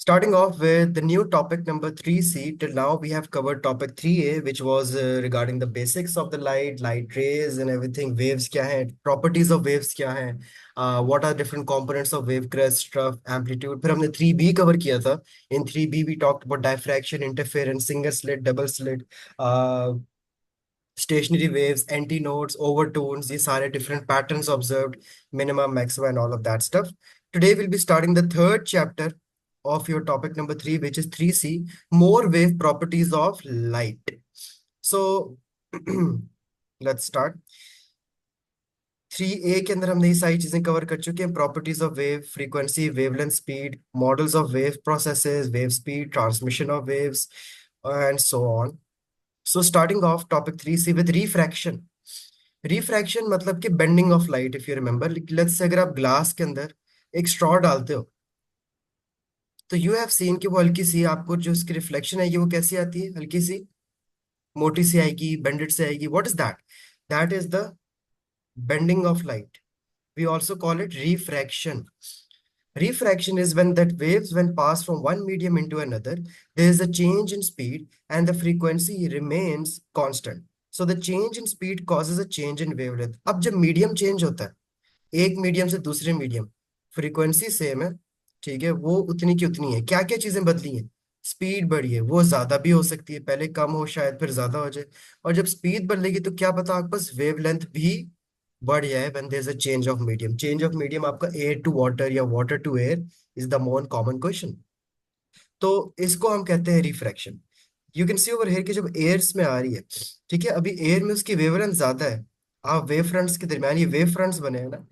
Starting off with the new topic number 3C. Till now, we have covered topic 3A, which was regarding the basics of the light rays and everything. Waves kya hai, properties of waves kya hai, what are different components of wave crest, trough, amplitude. फिर हमने 3B cover किया था. In 3B, we talked about diffraction, interference, single slit, double slit, uh, stationary waves, antinodes, overtones, these are different patterns observed, minima, maxima, and all of that stuff. Today we'll be starting the third chapter of your topic number 3, which is 3C, more wave properties of light. So let's start. 3A के अंदर हमने ये सारी चीजें cover कर चुके हैं. Properties of wave, frequency, wavelength, speed, models of wave processes, wave speed, transmission of waves, and so on. So starting off topic 3C with refraction. Refraction मतलब कि bending of light. If you remember, let's say अगर आप glass के अंदर एक straw डालते हो तो यू हैव सीन कि वो हल्की सी आपको जो उसकी रिफ्लेक्शन आएगी वो कैसी आती है, हल्की सी मोटी सी आएगी, बेंडेड से आएगी. What is that? That is the bending of light. We also call it refraction. Refraction is when that waves when pass from one medium into another, there is a change in speed and the frequency remains constant. So the change in speed causes a change in wavelength. अब जब medium change होता है एक medium से दूसरे medium, frequency same है, ठीक है, वो उतनी की उतनी है. क्या क्या चीजें बदली हैं? स्पीड बढ़ी है, वो ज्यादा भी हो सकती है, पहले कम हो शायद फिर ज्यादा हो जाए. और जब स्पीड बदलेगी तो क्या पता आपके पास वेवलेंथ भी बढ़ जाए. When there is a change of medium, change of medium आपका एयर टू वाटर या water to air is the more common question. तो इसको हम कहते हैं refraction. You can see over here कि जब एयर्स में आ रही है, ठीक है, अभी एयर में उसकी वेवलेंथ ज्यादा है. आप वेव फ्रंट्स के दरमियान ये वेव फ्रंट्स बने हैं ना,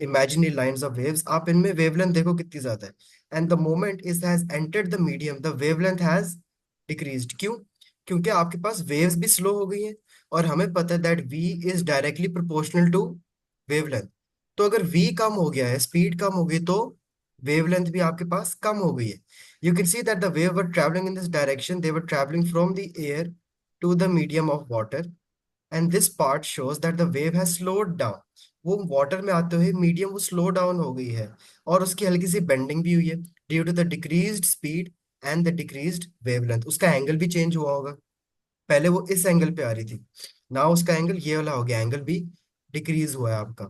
इमेजिनरी लाइंस ऑफ वेव्स, आप इनमें वेवलेंथ देखो कितनी ज्यादा है. And the moment it has entered the medium, the wavelength has decreased. क्यों? क्योंकि आपके पास वेव्स भी स्लो हो गई हैं, और हमें पता है that v is directly proportional to wavelength. तो अगर v कम हो गया है, स्पीड कम हो गई, तो वेवलेंथ भी आपके पास कम हो गई है. You can see that the wave were traveling in this direction. They were traveling from the air to the medium of water. And this part shows that the wave has slowed down. वो water में आते हुए medium वो slow down हो गई है, और उसकी हल्की सी बेंडिंग भी हुई है due to the decreased speed and the decreased wavelength. उसका एंगल भी चेंज हुआ होगा. पहले वो इस एंगल पे आ रही थी, ना उसका एंगल ये वाला हो गया, एंगल भी डिक्रीज हुआ है आपका.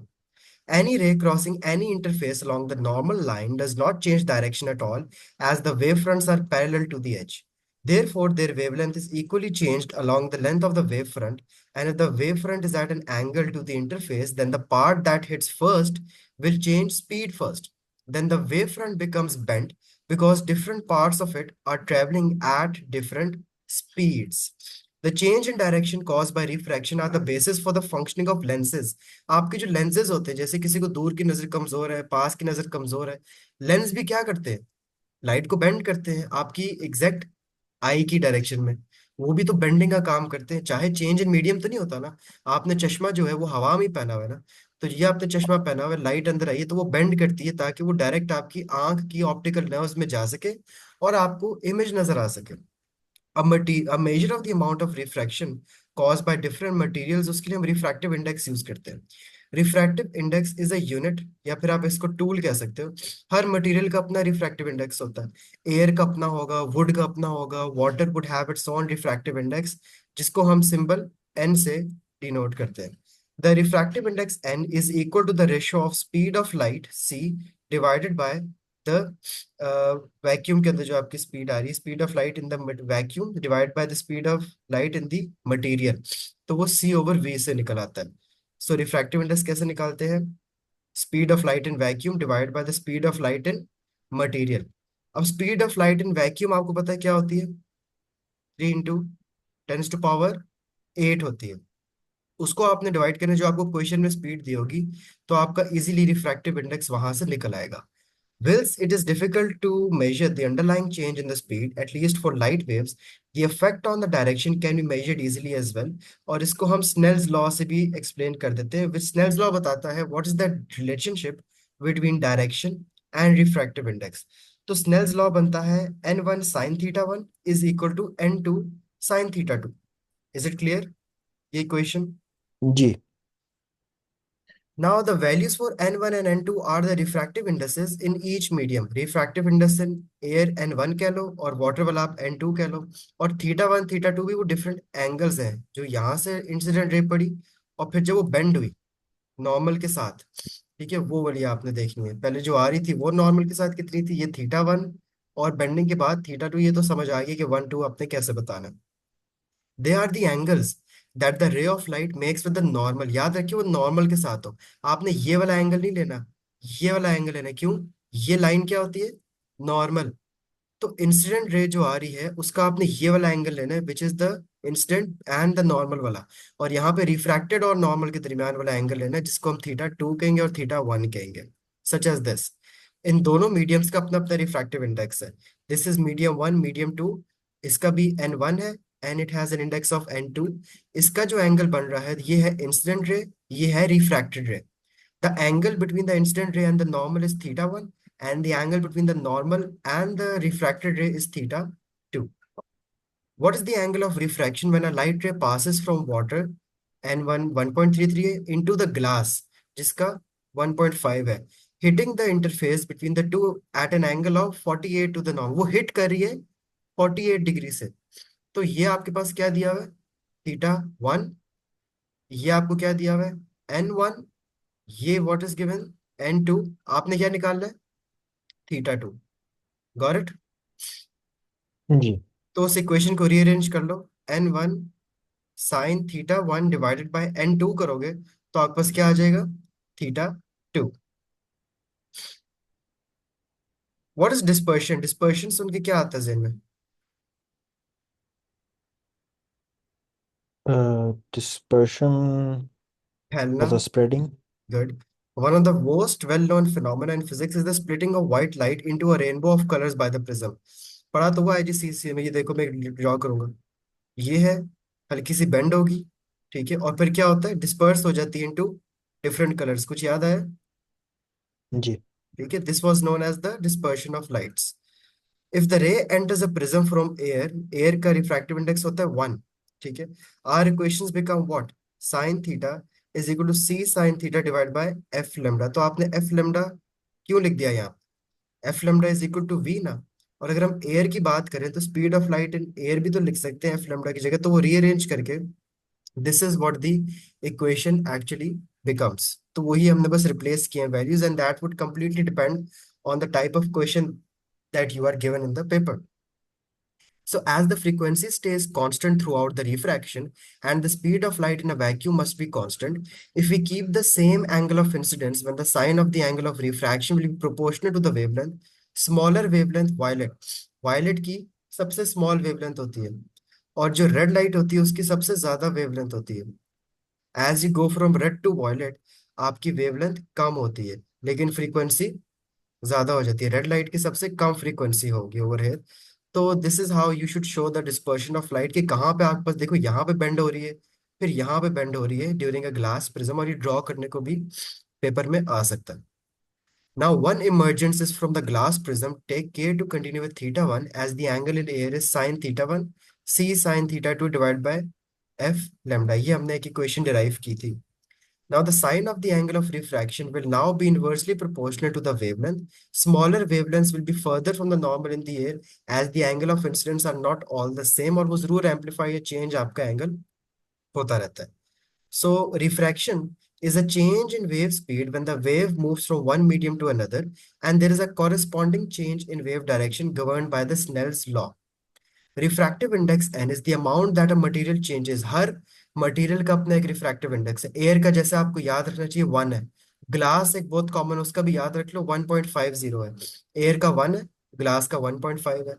Any ray crossing any interface along the normal line does not change direction at all, as the wavefronts are parallel to the edge. Therefore, their wavelength is equally changed along the length of the wavefront, and if the wavefront is at an angle to the interface, then the part that hits first will change speed first. Then the wavefront becomes bent because different parts of it are traveling at different speeds. The change in direction caused by refraction are the basis for the functioning of lenses. आपके जो lenses होते हैं, जैसे किसी को दूर की नजर कमजोर है, पास की नजर कमजोर है, लेंस भी क्या करते हैं? लाइट को बेंड करते हैं आपकी एग्जैक्ट आई की डायरेक्शन में. वो भी तो बेंडिंग का काम करते हैं, चाहे चेंज इन मीडियम तो नहीं होता ना. आपने चश्मा जो है वो हवा में ही पहना हुआ है ना, तो ये आपने चश्मा पहना हुआ है, लाइट अंदर आई है तो वो बेंड करती है ताकि वो डायरेक्ट आपकी आंख की ऑप्टिकल नर्व्स में जा सके और आपको इमेज नजर आ सके. A measure of the amount of refraction caused by different materials, उसके लिए हम रिफ्रैक्टिव इंडेक्स यूज करते हैं. Refractive index is a unit, या फिर आप इसको टूल कह सकते हो. हर मटेरियल का अपना रिफ्रैक्टिव इंडेक्स होता है. एयर का अपना होगा, वुड का अपना होगा, water would have its own refractive index, जिसको हम सिंबल एन से डिनोट करते हैं. The refractive index N is equal to the ratio of speed of light C divided by the vacuum के अंदर जो आपकी स्पीड आ रही है, speed of light in the vacuum divide by the speed of light in the material. तो वो सी over we से निकल आता है. सो रिफ्रैक्टिव इंडेक्स कैसे निकालते हैं? Speed of light in vacuum divide by the speed of light in material. अब speed of light in vacuum आपको पता है क्या होती है? 3 × 10⁻⁸ होती है. उसको आपने डिवाइड करने जो आपको क्वेश्चन में स्पीड दी होगी, तो आपका इजीली रिफ्रैक्टिव इंडेक्स वहां से निकल आएगा. Whilst it is difficult to measure the underlying change in the speed, at least for light waves, the effect on the direction can be measured easily as well. और इसको हम Snell's law से भी explain कर देते हैं. विच Snell's law बताता है what is the relationship between direction and refractive index. तो स्नेल्स लॉ बनता है n1 sin θ1 is equal to n2 sin θ2. Is it clear ये इक्वेशन? जी। Now the values for N1 and N2 are the refractive indices in each medium. Refractive index in air N1 कह लो और water वाला आप N2 कह लो। और theta 1 theta 2 भी वो डिफरेंट एंगल्स हैं जो यहाँ से इंसिडेंट रे पड़ी और फिर जब वो बेंड हुई नॉर्मल के साथ। ठीक है, वो वाली आपने देखनी है। पहले जो आ रही थी वो नॉर्मल के साथ कितनी थी, ये थीटा 1, और बेंडिंग के बाद थीटा 2। ये तो समझ आ गया कि 1 2 आपने कैसे बताना है। They are the angles that the ray of light makes with the normal. याद रखिए वो नॉर्मल के साथ हो। आपने ये वाला एंगल नहीं लेना, ये वाला एंगल लेना। क्यों? ये लाइन क्या होती है, नॉर्मल। तो इंसिडेंट रे जो आ रही है उसका आपने ये वाला एंगल लेना है, which is the incident and the normal वाला। और यहाँ पे रिफ्रैक्टेड और नॉर्मल के दरमियान वाला एंगल लेना है, जिसको हम थीटा 2 कहेंगे और थीटा 1 कहेंगे, सच एज दिस। इन दोनों मीडियम्स का अपना अपना रिफ्रैक्टिव इंडेक्स है। This is medium 1, medium 2। इसका भी N1 है and it has an index of N2। इसका जो एंगल बन रहा है ये है इंसिडेंट रे, ये है रिफ्रैक्टेड रे। The angle between the incident ray and the normal is theta 1, and the angle between the normal and the refracted ray is theta 2. What is the angle of refraction when a light ray passes from water N1 1.33 into the glass, जिसका 1.5 है, hitting the interface between the two at an angle of 48 to the normal। वो hit कर रही है 48 degree से। तो ये आपके पास क्या दिया हुआ है, थीटा 1। ये आपको क्या दिया हुआ है, N1। ये व्हाट इज गिवन, N2। आपने क्या निकालना है, थीटा 2। Got it? जी। तो उस इक्वेशन को रीअरेंज कर लो। N1 sin θ1 divided by N2 करोगे तो आपके पास क्या आ जाएगा, theta 2। What is dispersion? Dispersion सुन के क्या आता है जेन में, डिस्पर्शन फैलना। और the spreading. Good. One of the most well-known phenomena in physics is the splitting of white light into a rainbow of colors by the prism। पढ़ा तो हुआ है IGCSE में। ये देखो मैं ड्रॉ करूंगा, ये है, हल्की सी बेंड होगी, ठीक है, और फिर क्या होता है, डिस्पर्स हो जाती है इनटू डिफरेंट कलर्स। कुछ याद आया? जी। ठीक है, this was known as the dispersion of lights. If the ray enters a prism from air, air का रिफ्रैक्टिव इंडेक्स होता है 1। ठीक है, our equations become what, sine theta is equal to C sine theta divide by F lambda. तो आपने F lambda क्यों लिख दिया यहाँ, F lambda is equal to V ना। और अगर हम एयर की बात करें तो speed of light in air भी तो लिख सकते हैं एफ लेमडा की जगह। तो वो रीअरेंज करके this is what the equation actually becomes. तो वही हमने बस रिप्लेस किए हैं values, and that would completely depend on the type of question that you are given in the paper. So as the frequency stays constant throughout the refraction and the speed of light in a vacuum must be constant, if we keep the same angle of incidence, when the sine of the angle of refraction will be proportional to the wavelength, smaller wavelength violet, violet की सबसे small wavelength होती है, और जो red light होती है उसकी सबसे ज्यादा wavelength होती है। As you go from red to violet, आपकी wavelength कम होती है लेकिन frequency ज्यादा हो जाती है। रेड लाइट की सबसे कम फ्रीक्वेंसी होगी ओवर हेयर। तो this is how you should show the dispersion of light, कि कहाँ पे आपके पास देखो यहाँ पे बेंड हो रही है, फिर यहाँ पे बेंड हो रही है ड्यूरिंग अ ग्लास प्रिज्म, और ये ड्रॉ करने को भी पेपर में आ सकता है। Now one emergence is from the glass prism, take care to continue with theta 1 as the angle in air is sine theta 1, C sine theta 2 divide by F lambda. ये हमने एक इक्वेशन डिराइव की थी। Now the sine of the angle of refraction will now be inversely proportional to the wavelength. Smaller wavelengths will be further from the normal in the air as the angle of incidence are not all the same, और वो जरूर amplify या change आपका angle होता रहता है। So refraction is a change in wave speed when the wave moves from one medium to another, and there is a corresponding change in wave direction governed by the Snell's law. Refractive index N is the amount that a material changes. हर material का अपना एक refractive index है। Air का जैसे आपको याद रखना चाहिए 1 है, ग्लास एक बहुत कॉमन, उसका भी याद रख लो 1.50 है। एयर का 1 है, ग्लास का 1.5 है।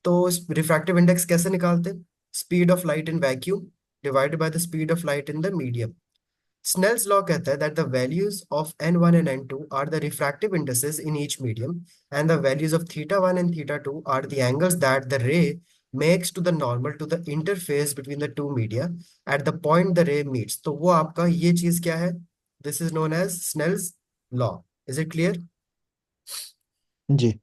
तो रिफ्रैक्टिव इंडेक्स कैसे निकालते हैं, speed of light in vacuum divided by the speed of light in the medium. Snell's law कहता है that the values of N1 and N2 are the refractive indices in each medium, and the values of θ1 and θ2 are the angles that the ray makes to the normal to the interface between the two media at the point the ray meets। तो वो आपका ये चीज क्या है, this is known as Snell's law। Is it clear? जी।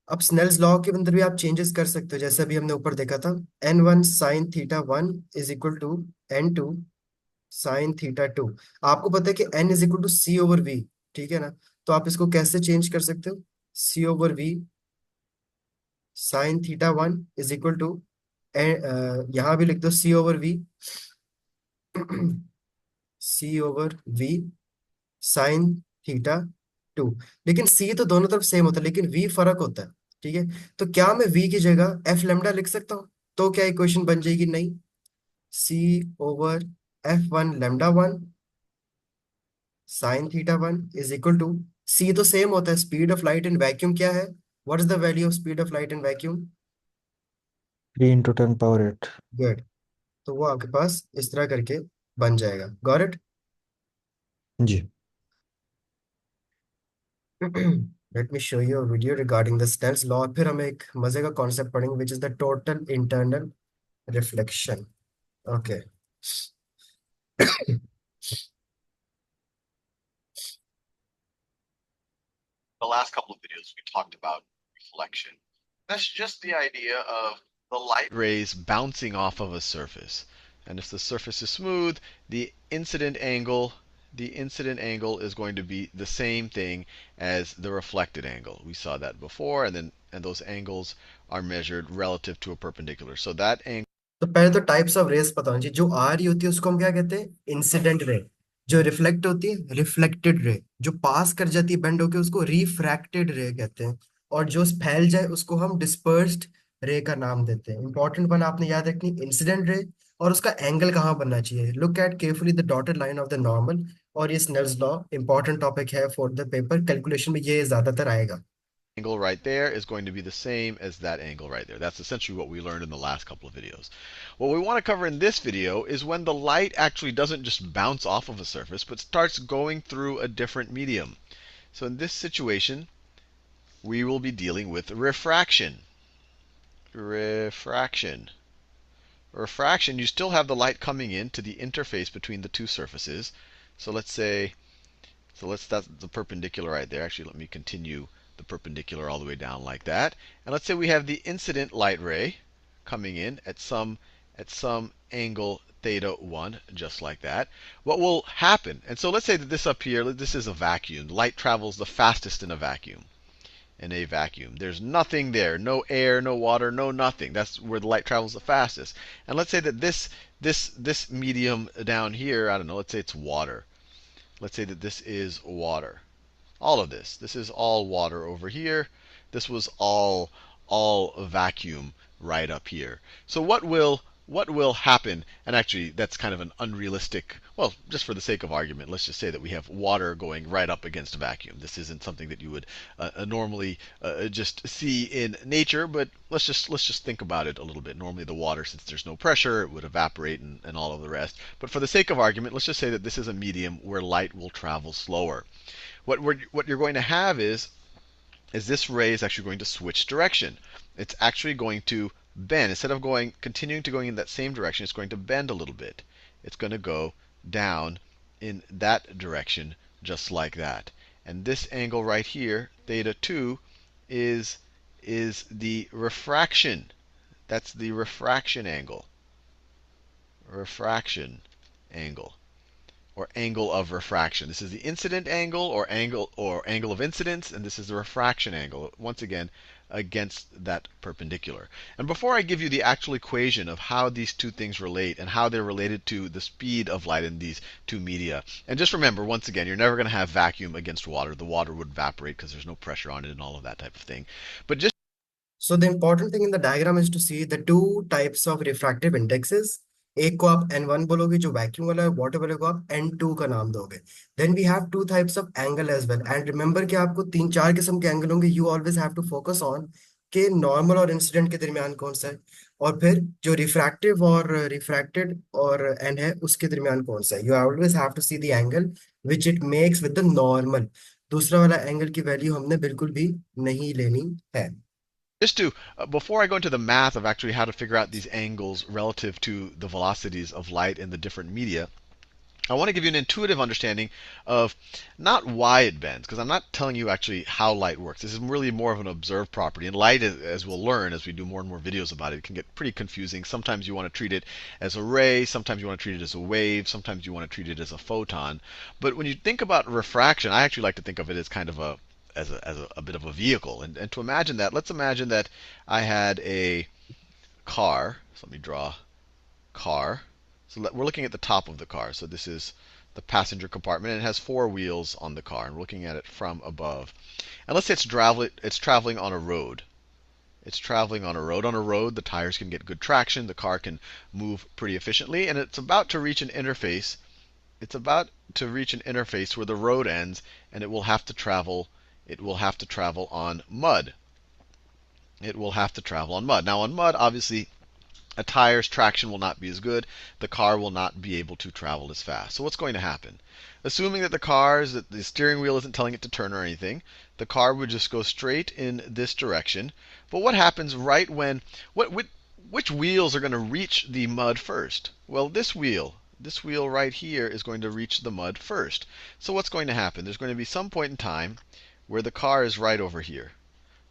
अब Snell's law के अंदर भी आप चेंजेस कर सकते हो, जैसे अभी हमने ऊपर देखा था N1 sin θ1 is equal to N2 sine theta two. आपको पता है कि N is equal to C over V, ठीक है ना? तो आप इसको कैसे चेंज कर सकते हो? C over V sine theta one is equal to, यहां भी लिख दो C over V C over V sine theta two. लेकिन सी तो दोनों तरफ सेम होता है, लेकिन वी फर्क होता है, ठीक है? तो क्या मैं वी की जगह एफ लेमडा लिख सकता हूँ? तो क्या इक्वेशन बन जाएगी? नहीं। C over F one lambda one sine theta one is equal to, C तो सेम होता है, speed of light in vacuum क्या है? What is the value of speed of light in vacuum? 3 × 10⁻⁸ good. तो वो आपके पास इस तरह करके बन जाएगा। Got it? जी। Let me show you a video regarding the Snell's law, फिर हम एक मजे का कॉन्सेप्ट पढ़ेंगे which is the total internal reflection. Okay. The last couple of videos we talked about reflection. That's just the idea of the light rays bouncing off of a surface. And if the surface is smooth, the incident angle is going to be the same thing as the reflected angle. We saw that before, and those angles are measured relative to a perpendicular. So that angle. तो पहले तो types of race पता होनी चाहिए। जो आ रही होती है उसको हम क्या कहते हैं? Incident ray. जो रिफ्लेक्ट होती है, रिफ्लेक्टेड रे। जो पास कर जाती है बेंड होके, उसको रिफ्रैक्टेड रे कहते हैं। और जो फैल जाए उसको हम डिस्पर्स्ड रे का नाम देते हैं। इंपॉर्टेंट वन आपने याद रखनी, इंसिडेंट रे। और उसका एंगल कहाँ बनना चाहिए? Look at carefully the dotted line of the normal. और ये स्नेल्स लॉ इंपॉर्टेंट टॉपिक है फॉर द पेपर, कैलकुलेशन में ये ज्यादातर आएगा। Angle right there is going to be the same as that angle right there. That's essentially what we learned in the last couple of videos. What we want to cover in this video is when the light actually doesn't just bounce off of a surface, but starts going through a different medium. So in this situation, we will be dealing with refraction. Refraction. Refraction, you still have the light coming in to the interface between the two surfaces. So let's say, that's the perpendicular right there. Actually, let me continue the perpendicular all the way down like that. And let's say we have the incident light ray coming in at some angle theta 1, just like that. What will happen? And so let's say that this up here, this is a vacuum. Light travels the fastest in a vacuum. In a vacuum, there's nothing there, no air, no water, no nothing. That's where the light travels the fastest. And let's say that this medium down here, I don't know, let's say it's water. Let's say that this is water. All of this is all water over here. This was all vacuum right up here. So what will happen? And actually, that's kind of an unrealistic. Well, just for the sake of argument, let's just say that we have water going right up against a vacuum. This isn't something that you would normally just see in nature, but let's just think about it a little bit. Normally, the water, since there's no pressure, it would evaporate and all of the rest. But for the sake of argument, let's just say that this is a medium where light will travel slower. What you're going to have is this ray is actually going to switch direction. It's actually going to bend. Instead of continuing to going in that same direction, it's going to bend a little bit. It's going to go down in that direction, just like that. And this angle right here, theta 2, is the refraction. That's the refraction angle. Refraction angle, or angle of refraction. This is the incident angle, or angle of incidence, and this is the refraction angle, once again, against that perpendicular. And before I give you the actual equation of how these two things relate and how they're related to the speed of light in these two media, and just remember, once again, you're never going to have vacuum against water. The water would evaporate because there's no pressure on it and all of that type of thing. But just So the important thing in the diagram is to see the two types of refractive indexes. एक को आप N1 बोलोगे जो vacuum वाला है, water वाले को आप N2 का नाम दोगे। Then we have two types of angle as well, and remember कि आपको तीन चार किस्म के एंगल होंगे। You always have to focus on के नॉर्मल और इंसिडेंट के दरमियान कौन सा है, और फिर जो रिफ्रैक्टिव और रिफ्रैक्टेड और एन है उसके दरमियान कौन सा है। You always have to see the angle which it makes with the normal. दूसरा वाला एंगल की वैल्यू हमने बिल्कुल भी नहीं लेनी है। Just to, before I go into the math of actually how to figure out these angles relative to the velocities of light in the different media, I want to give you an intuitive understanding of not why it bends, because I'm not telling you actually how light works. This is really more of an observed property. And light, as we'll learn as we do more and more videos about it, can get pretty confusing. Sometimes you want to treat it as a ray, sometimes you want to treat it as a wave, sometimes you want to treat it as a photon. But when you think about refraction, I actually like to think of it as kind of a bit of a vehicle. And to imagine that, let's imagine that I had a car. So let me draw car. So we're looking at the top of the car. So this is the passenger compartment, and it has four wheels on the car. And we're looking at it from above. And let's say it's traveling on a road. It's traveling on a road. On a road, the tires can get good traction. The car can move pretty efficiently, and it's about to reach an interface. It's about to reach an interface where the road ends, and it will have to travel. It will have to travel on mud. It will have to travel on mud. Now, on mud, obviously, a tire's traction will not be as good. The car will not be able to travel as fast. So what's going to happen? Assuming that that the steering wheel isn't telling it to turn or anything, the car would just go straight in this direction. But what happens right when which wheels are going to reach the mud first? Well, this wheel right here is going to reach the mud first. So what's going to happen? There's going to be some point in time where the car is right over here,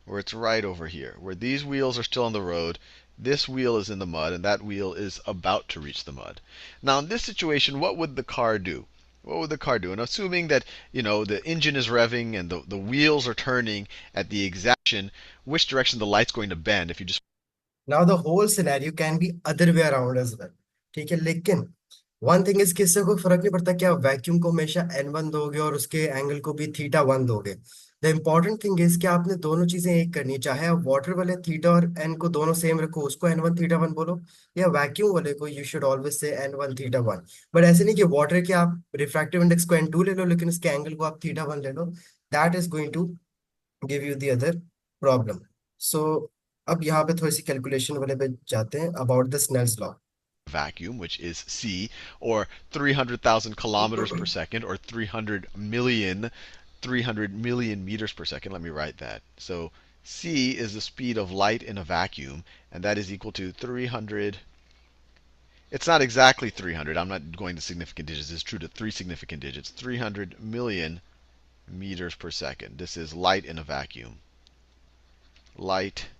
where it's right over here, where these wheels are still on the road. This wheel is in the mud, and that wheel is about to reach the mud. Now, in this situation, what would the car do? What would the car do? And assuming that the engine is revving and the wheels are turning at the exact direction, which direction the light's going to bend? If you just Now the whole scenario can be other way around as well. ठीक है, लेकिन one thing is कि इससे कोई फर्क नहीं पड़ता कि आप वैक्यूम को हमेशा N1 दोगे और उसके एंगल को भी θ1 दोगे। द इम्पोर्टेंट थिंग इज कि आपने दोनों चीजें एक करनी है, चाहे आप वाटर वाले थीटा और एन को दोनों सेम रखो, उसको N1 θ1 बोलो, या वैक्यूम वाले को you should always say N1 θ1। But ऐसे नहीं कि वाटर के आप रिफ्रैक्टिव इंडेक्स को N2 ले लो लेकिन उसके एंगल को आप θ1 ले लो, that is going to give you the other problem. So अब यहाँ पे थोड़ी सी कैलकुलेशन वाले पे जाते हैं about the Snell's law. vacuum, which is c, or 300,000 kilometers per second, or 300 million meters per second. Let me write that. So c is the speed of light in a vacuum, and that is equal to 300. It's not exactly 300. I'm not going to significant digits. It's true to three significant digits. 300 million meters per second. This is light in a vacuum. Light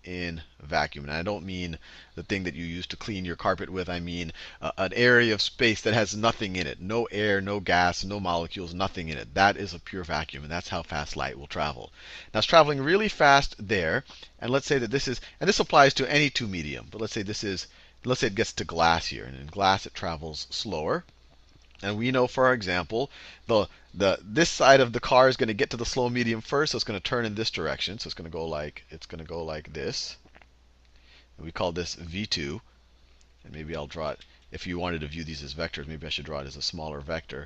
in vacuum. And I don't mean the thing that you use to clean your carpet with. I mean an area of space that has nothing in it. No air, no gas, no molecules, nothing in it. That is a pure vacuum, and that's how fast light will travel. Now it's traveling really fast there, and let's say that and this applies to any two medium, but let's say it gets to glass here, and in glass it travels slower. And we know, for example, this side of the car is going to get to the slow medium first, so it's going to turn in this direction. So it's going to go like this. And we call this V2. And maybe I'll draw it. If you wanted to view these as vectors, maybe I should draw it as a smaller vector.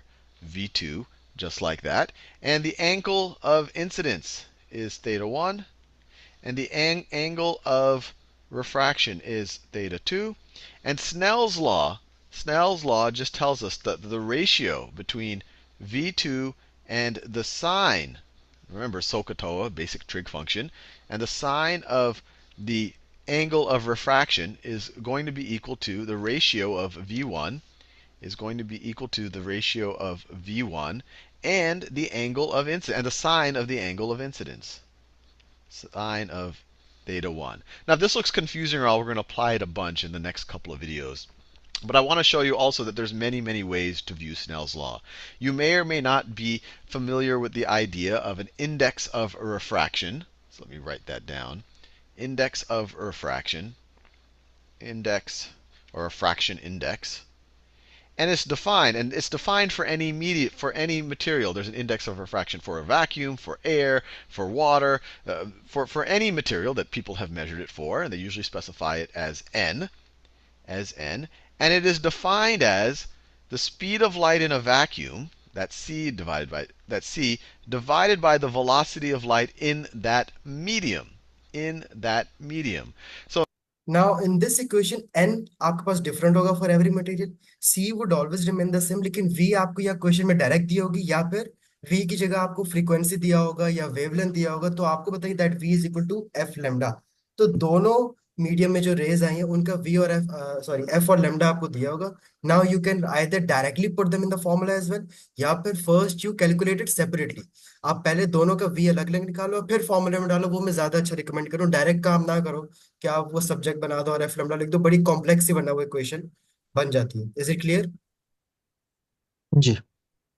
V2, just like that. And the angle of incidence is θ1, and the angle of refraction is θ2. And Snell's law just tells us that the ratio between V2 and the sine, remember SOHCAHTOA, basic trig function, and the sine of the angle of refraction is going to be equal to the ratio of V1, is going to be equal to the ratio of V1 and the angle of incidence, and the sine of the angle of incidence. Sine of θ1. Now, if this looks confusing at all, we're going to apply it a bunch in the next couple of videos. But I want to show you also that there's many, many ways to view Snell's law. You may or may not be familiar with the idea of an index of refraction. So let me write that down. Index of refraction. Index, or refraction index. And it's defined for any material. There's an index of refraction for a vacuum, for air, for water, for any material that people have measured it for, and they usually specify it as n, and it is defined as the speed of light in a vacuum, that's c divided by the velocity of light in that medium, So Now in this equation n आपके पास different होगा for every material, c would always remain the same, लेकिन v आपको या question में direct दी होगी या फिर v की जगह आपको फ्रीक्वेंसी दिया होगा या वेवलेंथ दिया होगा, तो आपको बताइए that v is equal to f lambda। तो दोनों मीडियम में जो रेज आई हैं उनका वी और एफ, सॉरी एफ और लेमडा आपको दिया होगा. Now you can either directly put them in the formula as well, या फिर first you calculate it separately. आप पहले दोनों का वी अलग अलग निकालो फिर फॉर्मूले में डालो. वो मैं ज्यादा अच्छा रिकमेंड करूँ, डायरेक्ट काम ना करो कि आप वो सब्जेक्ट बना दो और एफ लेमडा लिख दो, बड़ी कॉम्प्लेक्स ही बना हुआ इक्वेशन बन जाती है. Is it clear? जी.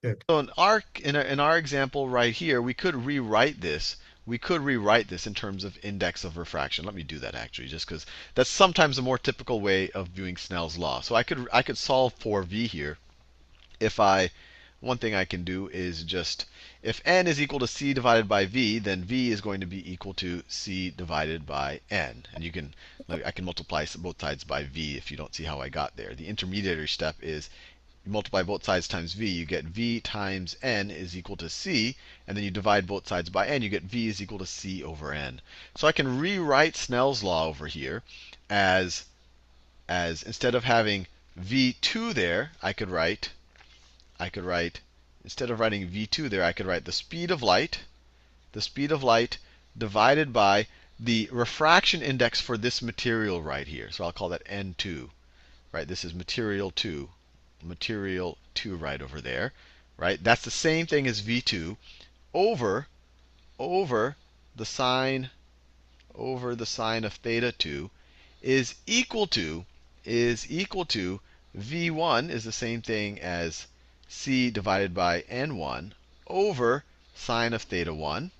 So in our example right here, we could rewrite this. We could rewrite this in terms of index of refraction. Let me do that actually, just because that's sometimes a more typical way of viewing Snell's law. So I could solve for v here. If I One thing I can do is just, if n is equal to c divided by v, then v is going to be equal to c divided by n. And I can multiply both sides by v if you don't see how I got there. The intermediary step is you multiply both sides times v, you get v times n is equal to c, and then you divide both sides by n, you get v is equal to c over n. So I can rewrite Snell's law over here as instead of having v2 there, I could write, instead of writing v2 there, I could write the speed of light divided by the refraction index for this material right here. So I'll call that n2, right? This is material 2, right over there, right? That's the same thing as v2 over over the sine of theta 2 is equal to v1 is the same thing as c divided by n1 over sine of theta 1,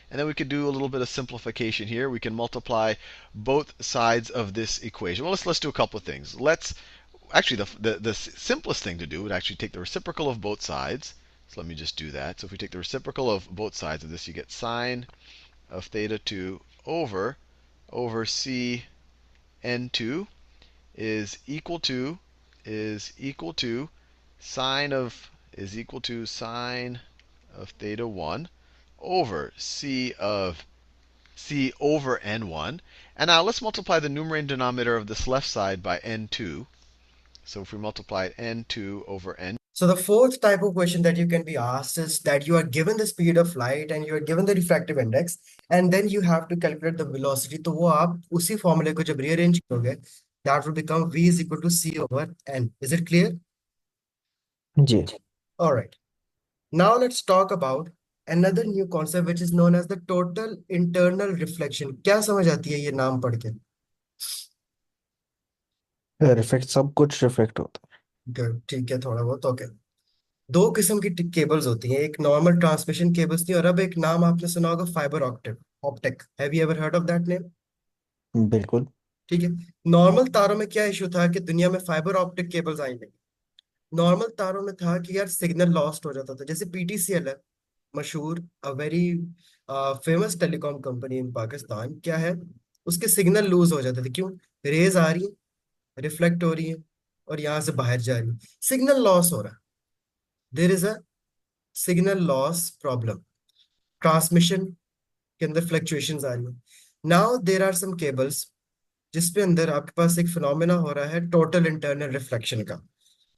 and then we could do a little bit of simplification here. We can multiply both sides of this equation. Well, let's do a couple of things. Actually, the simplest thing to do would actually take the reciprocal of both sides. So let me just do that. So if we take the reciprocal of both sides of this, you get sine of theta 2 over c n2 is equal to sine of theta 1 over c over n1. And now let's multiply the numerator and denominator of this left side by n2. So if we multiply n2 over n. So the fourth type of question that you can be asked is that you are given the speed of light and you are given the refractive index, and then you have to calculate the velocity. तो वो आप उसी फॉर्मूले को जब rearrange करोगे, that will become v is equal to c over n. Is it clear? Ji. All right. Now let's talk about another new concept which is known as the total internal reflection. क्या समझ आती है ये नाम पढ़ के? Reflect, सब कुछ रिफ्लेक्ट होता Good. ठीक है, थोड़ा बहुत ओके. दो किस्म की केबल्स होती हैं, एक नॉर्मल ट्रांसमिशन केबल्स थी और अब एक नाम आपने सुना होगा, fibre optic optic. Have you ever heard of that name? है. बिल्कुल. ठीक है. नॉर्मल तारों में क्या इशू था कि दुनिया में फाइबर ऑप्टिक केबल्स आई नहीं. नॉर्मल तारों में था कि यार सिग्नल लॉस्ट हो जाता था. जैसे पीटीसीएल है, मशहूर, a very famous telecom company इन पाकिस्तान. क्या है, उसके सिग्नल लूज हो जाते थे. क्यों? रेज आ रही है, रिफ्लेक्ट हो रही है और यहाँ से बाहर जा रही है, सिग्नल लॉस हो रहा है. There is a signal loss problem, transmission के अंदर फ्लक्चुएशंस आ रही है. Now there are some cables जिसपे अंदर आपके पास एक फिनोमेना हो रहा है टोटल इंटरनल रिफ्लेक्शन का.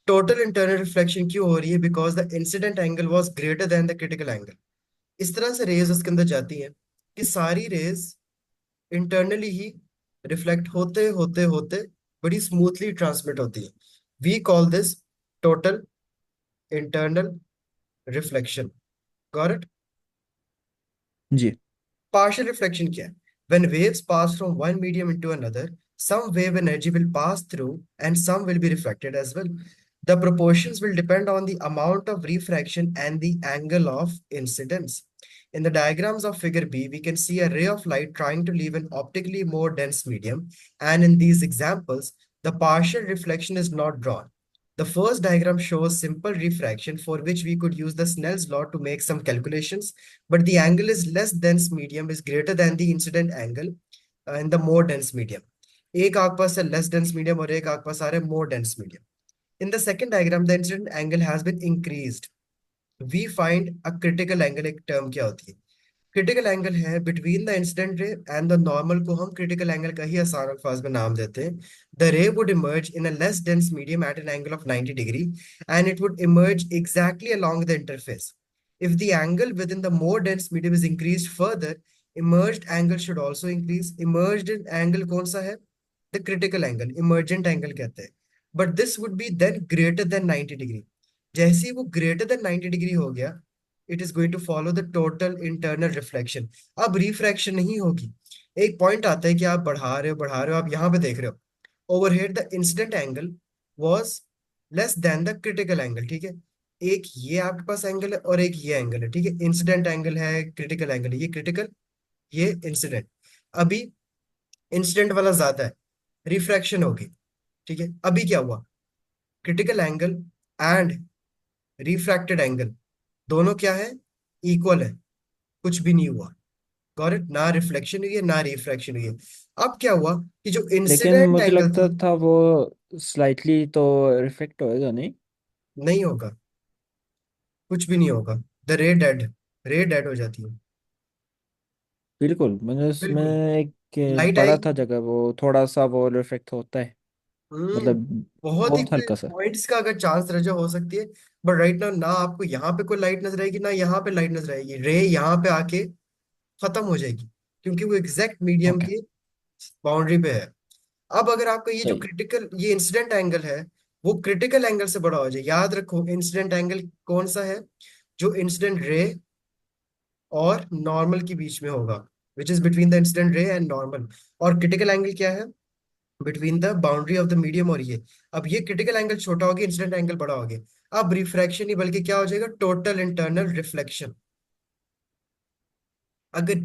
टोटल इंटरनल रिफ्लेक्शन क्यों हो रही है? Because the incident angle was greater than the critical angle. इस तरह से रेज उसके अंदर जाती हैं कि सारी रेज इंटरनली ही रिफ्लेक्ट होते होते होते बड़ी स्मूथली ट्रांसमिट होती है. We call this total internal reflection. Got it? जी. Partial reflection क्या है? When waves pass from one medium into another, some wave energy will pass through and some will be reflected as well. The proportions will depend on the amount of refraction and the angle of incidence. In the diagrams of figure B, we can see a ray of light trying to leave an optically more dense medium, and in these examples, the partial reflection is not drawn. The first diagram shows simple refraction for which we could use the Snell's law to make some calculations, but the angle is less dense medium is greater than the incident angle in the more dense medium. एक आपके पास है less dense medium और एक आपके पास आ रहा है more dense medium. In the second diagram, the incident angle has been increased. We find a critical angle. एक term क्या होती है? क्रिटिकल एंगल है between the incident ray and the normal, को हम क्रिटिकल एंगल का ही आसान अल्फाज में नाम देते हैं. द रे would emerge in a less dense medium at an angle of 90 degree and it would emerge exactly along the interface. If the angle within the more dense medium is increased further, emerged angle should also increase. Emerged angle कौन सा है? The critical angle, emergent angle कहते हैं। But this would be then greater than 90 degree. जैसे ही वो greater than 90 degree हो गया, it is going to follow the total internal reflection. अब रिफ्रैक्शन नहीं होगी। एक पॉइंट आता है कि आप बढ़ा रहे हो, आप यहाँ पे देख रहे हो overhead the incident angle was less than the critical angle, ठीक है। एक ये आपके पास एंगल है और एक ये एंगल है, ठीक है। इंसिडेंट एंगल है, क्रिटिकल एंगल है, ये क्रिटिकल, ये इंसिडेंट। अभी इंसिडेंट वाला ज्यादा है, रिफ्रैक्शन होगी, ठीक है। अभी क्या हुआ? Critical angle and refracted angle दोनों क्या है? इक्वल है, कुछ भी नहीं हुआ। Got it? ना रिफ्लेक्शन हुई है ना रिफ्रैक्शन हुई है। अब क्या हुआ कि जो लेकिन इंसिडेंट मुझे एंगल लगता था, था वो स्लाइटली तो रिफ्लेक्ट होएगा नहीं। नहीं होगा, कुछ भी नहीं होगा। द रे डेड हो जाती है। बिल्कुल, मैंने उसमें बिल्कुल। एक लाइट पढ़ा आएगी। था जगह, वो थोड़ा सा वो रिफ्लेक्ट होता है, हम्म। मतलब बहुत ही बहुत कोई हल्का सा। पॉइंट्स का अगर चांस रह हो सकती है। बट राइट नाउ ना आपको यहाँ पे कोई लाइट नजर आएगी ना यहाँ पे लाइट नजर आएगी, रे यहाँ पे आके खत्म हो जाएगी, क्योंकि वो एग्जैक्ट मीडियम ओके, की बाउंड्री पे है। अब अगर आपका ये जो सही। क्रिटिकल, ये इंसिडेंट एंगल है, वो क्रिटिकल एंगल से बड़ा हो जाए। याद रखो इंसिडेंट एंगल कौन सा है? जो इंसिडेंट रे और नॉर्मल के बीच में होगा, which is between the incident ray and normal. और क्रिटिकल एंगल क्या है? Between the boundary of the medium और ये। अब ये क्रिटिकल एंगल छोटा हो गया, इंसिडेंट एंगल बड़ा हो गया। अब रिफ्रैक्शन ही बल्कि क्या हो जाएगा? Total internal reflection. अगर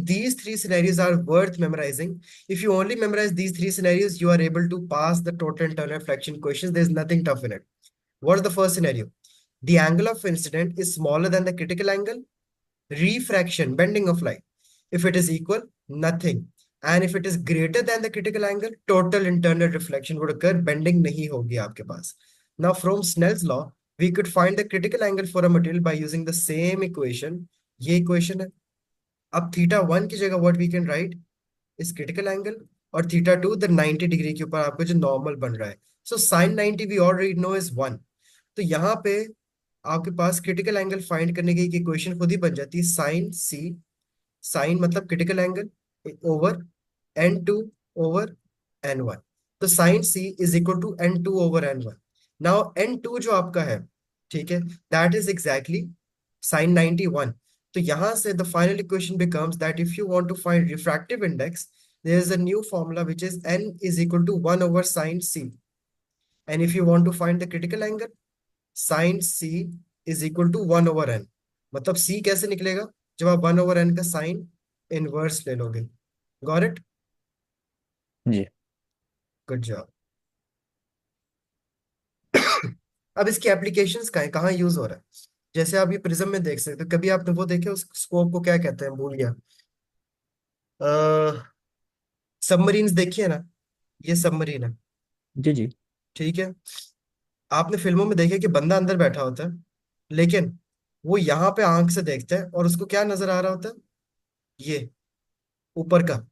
these three scenarios are worth memorizing, if you only memorize these three scenarios, you are able to pass the total internal reflection questions. There's nothing tough in it. What's the first scenario? The angle of incident is smaller than the critical angle. Refraction, bending of light. If it is equal, nothing. And if it is greater than the critical angle, total internal reflection would occur. Bending nahi hogi aapke paas. Now, from Snell's law, we could find the critical angle for a material by using the same equation. ये equation है। अब theta one की जगह what we can write is critical angle, और theta two the 90 degree के ऊपर आपको जो नॉर्मल बन रहा है। So sine 90 we already know is one. तो यहाँ पे आपके पास क्रिटिकल एंगल फाइंड करने की इक्वेशन खुद ही बन जाती है, साइन सी। साइन मतलब क्रिटिकल एंगल ओवर n2/n1। तो sine C is equal to n2/n1। Now n2 जो आपका है, ठीक है, दैट इज एग्जैक्टली साइन 91। तो यहां से the final equation becomes that if you want to find refractive index, there is a new formula which is n is equal to 1/sin c। And if you want to find the critical angle, sine C is equal to 1/n। मतलब सी कैसे निकलेगा? जब आप 1/n का sign inverse ले लोगे। Got it? जी good job. अब इसकी एप्लीकेशंस कहाँ कहाँ यूज हो रहा है? जैसे आप ये प्रिज्म में देख सकते हो। कभी आपने वो देखे उस स्कोप को क्या कहते हैं, भूल गया। सबमरीन्स देखी है ना? ये सबमरीन है, जी जी। ठीक है। आपने फिल्मों में देखे कि बंदा अंदर बैठा होता है, लेकिन वो यहाँ पे आंख से देखता है और उसको क्या नजर आ रहा होता है? ये ऊपर का।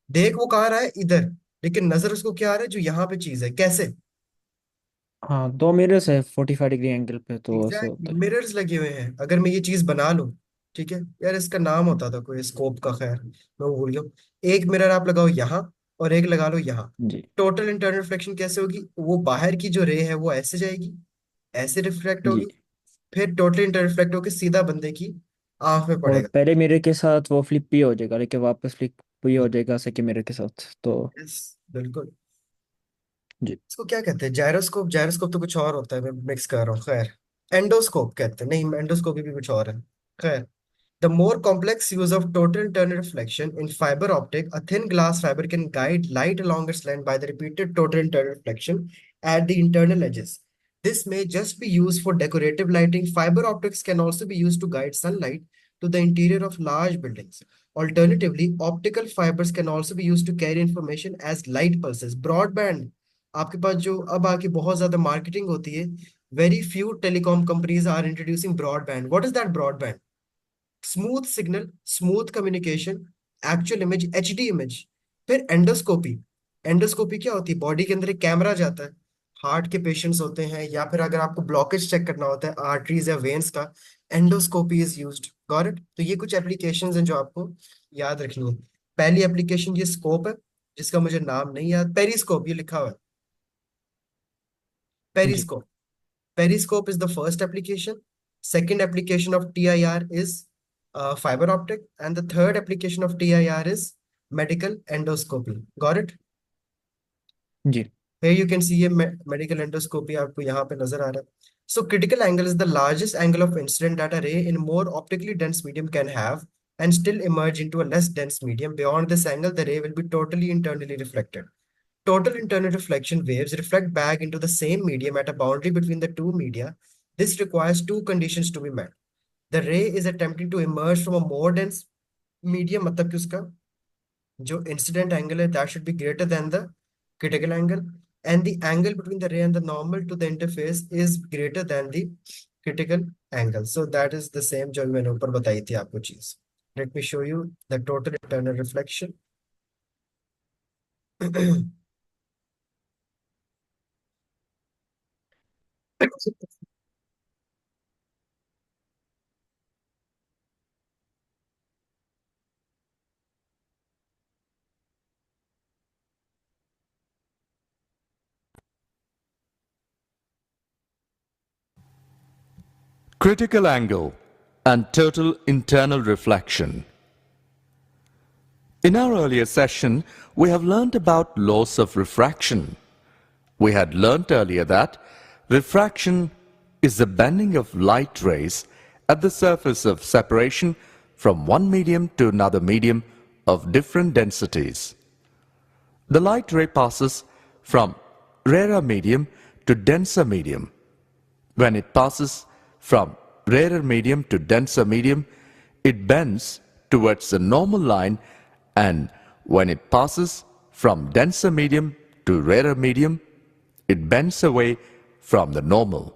देख वो कहाँ रहा है? इधर। लेकिन नजर उसको क्या आ रहा है? जो यहाँ पे चीज है। कैसे? हाँ, 2 मिरर्स है 45 डिग्री एंगल पे, तो ऐसे एग्जैक्टली, होता है। मिरर्स लगे हुए हैं। अगर मैं ये चीज बना लूं, ठीक है यार, इसका नाम होता था कोई स्कोप का, खैर मैं वो भूल गया हूं। एक मिरर आप लगाओ यहाँ और एक लगा लो यहाँ। जी टोटल इंटरनल रिफ्लेक्शन कैसे होगी? वो बाहर की जो रे है वो ऐसे जाएगी, ऐसे रिफ्लेक्ट जी। होगी, फिर टोटल इंटर रिफ्लेक्ट होकर सीधा बंदे की आंख में और पड़ेगा। पहले मिरर के साथ वो फ्लिप भी हो जाएगा, लेकिन वापस फ्लिप भी हो जाएगा सेकंड मिरर के साथ, तो। यस, बिल्कुल। जी इसको क्या कहते हैं? जायरोस्कोप? जायरोस्कोप तो कुछ और होता है, मैं मिक्स कर रहा हूँ, खैर। एंडोस्कोप कहते हैं, नहीं एंडोस्कोप भी कुछ और है, खैर। The more complex use of total internal reflection in fiber optic, a thin glass fiber can guide light along its length by the repeated total internal reflection at the internal edges. This may just be used for decorative lighting. Fiber optics can also be used to guide sunlight to the interior of large buildings. Alternatively, optical fibers can also be used to carry information as light pulses. Broadband, आपके पास जो अब आके बहुत ज्यादा marketing होती है, very few telecom companies are introducing broadband. What is that broadband? Smooth signal, smooth communication, actual image, HD image. फिर endoscopy. Endoscopy क्या होती है? बॉडी के अंदर एक कैमरा जाता है, हार्ट के पेशेंट्स होते हैं, या फिर अगर आपको ब्लॉकेज चेक करना होता है आर्टरीज या वेन्स का, endoscopy is used. Got it? तो ये कुछ एप्लीकेशंस हैं जो आपको याद रखनी है। पहली एप्लीकेशन ये स्कोप है, जिसका मुझे नाम नहीं याद, पेरिस्कोप, ये लिखा हुआ है, जी periscope. Periscope is the first application. Second application of TIR is fiber optic, and the third application of TIR is medical endoscopy. Got it? जी Here you can see a medical endoscopy आपको यहाँ पे नजर आ रहा है. So critical angle is the largest angle of incident that a ray in more optically dense medium can have and still emerge into a less dense medium. Beyond this angle, the ray will be totally internally reflected. Total internal reflection waves reflect back into the same medium at a boundary between the two media. This requires two conditions to be met. The ray is attempting to emerge from a more dense medium, मतलब कि उसका जो incident angle है that should be greater than the critical angle, and the angle between the ray and the normal to the interface is greater than the critical angle. So that is the same जो मैंने ऊपर बताई थी आपको चीज. Let me show you the total internal reflection. Critical angle and total internal reflection. In our earlier session, we have learnt about laws of refraction. We had learnt earlier that refraction is the bending of light rays at the surface of separation from one medium to another medium of different densities. The light ray passes from rarer medium to denser medium. When it passes from rarer medium to denser medium, it bends towards the normal line, and when it passes from denser medium to rarer medium, it bends away from the normal.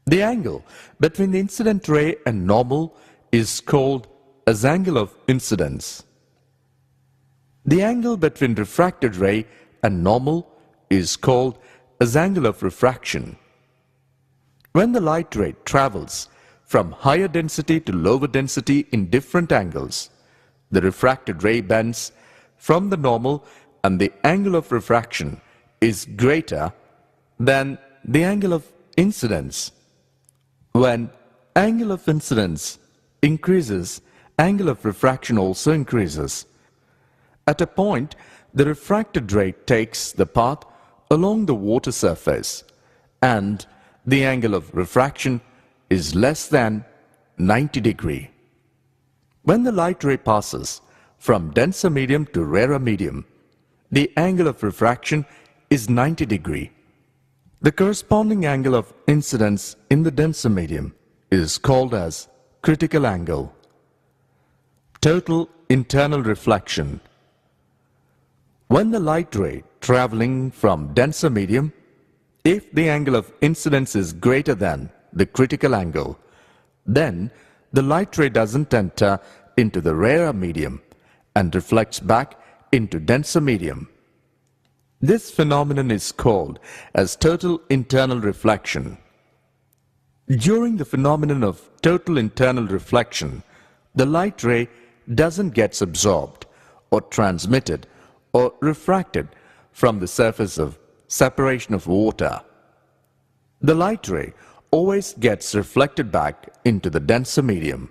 The angle between the incident ray and normal is called as angle of incidence. The angle between refracted ray and normal is called as angle of refraction. When the light ray travels from higher density to lower density in different angles, the refracted ray bends from the normal, and the angle of refraction is greater than the angle of incidence. When angle of incidence increases, angle of refraction also increases. At a point, the refracted ray takes the path along the water surface, and the angle of refraction is less than 90 degrees. When the light ray passes from denser medium to rarer medium, the angle of refraction is 90 degrees. The corresponding angle of incidence in the denser medium is called as critical angle. Total internal reflection. When the light ray traveling from denser medium, if the angle of incidence is greater than the critical angle, then the light ray doesn't enter into the rarer medium and reflects back into denser medium. This phenomenon is called as total internal reflection. During the phenomenon of total internal reflection, the light ray doesn't get absorbed or transmitted or refracted from the surface of separation of water. The light ray always gets reflected back into the denser medium.